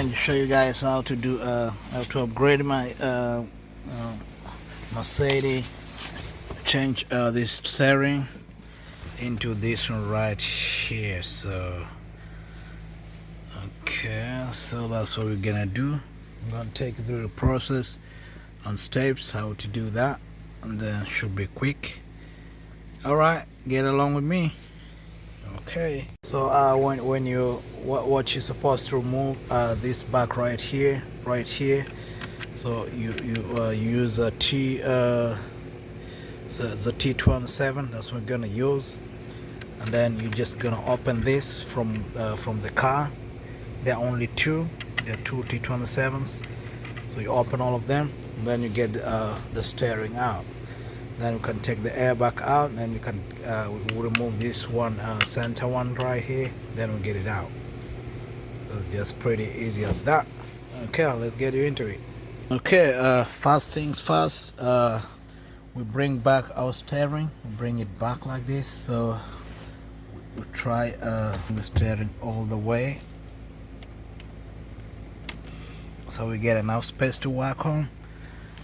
going to show you guys how to do how to upgrade my Mercedes, change this steering into this one right here. So okay, so that's what we're gonna do. I'm gonna take you through the process on steps how to do that, and then should be quick. All right, get along with me. Okay, so when you what you're supposed to remove this back right here. So you use a the T27. That's what we're gonna use, and then you're just gonna open this from the car. There are only two. There are two T27s. So you open all of them, and then you get the steering out. Then you can take the airbag out, and then you can we'll remove this one center one right here. Then we'll get it out. So it's just pretty easy as that. Okay, let's get you into it. Okay, first things first. We bring back our steering. We bring it back like this. So we try the steering all the way, so we get enough space to work on.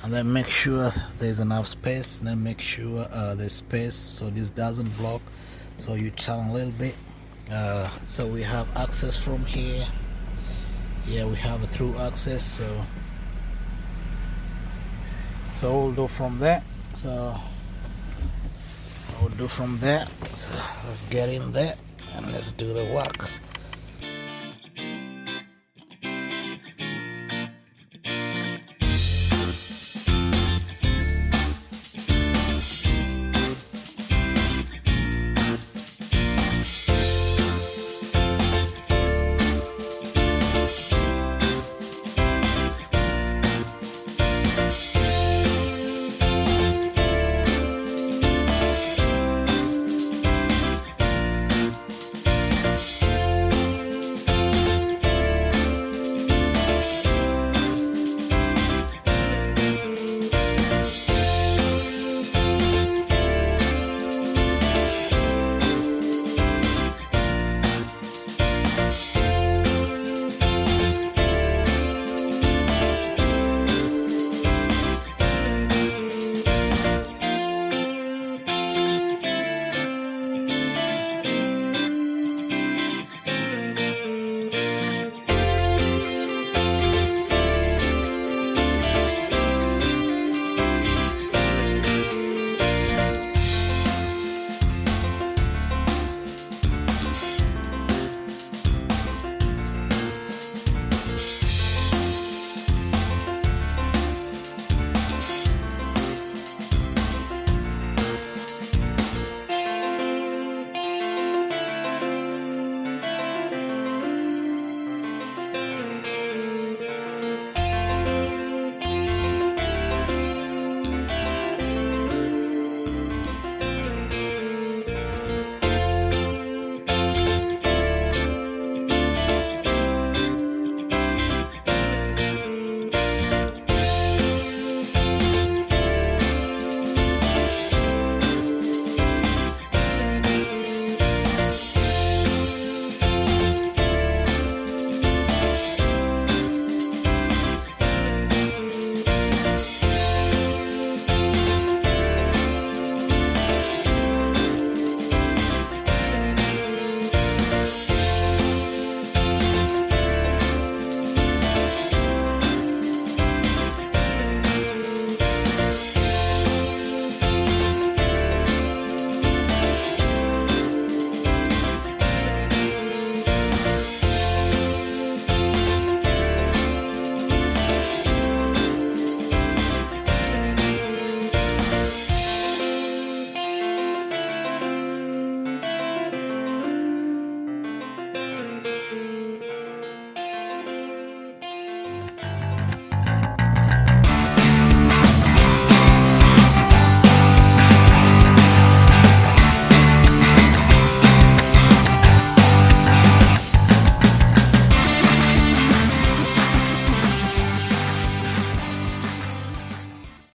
And then make sure there's enough space, and then make sure there's space so this doesn't block. So you turn a little bit. So we have access from here. Yeah, we have a through access. So we'll do from there. So we'll do from there. So let's get in there and let's do the work.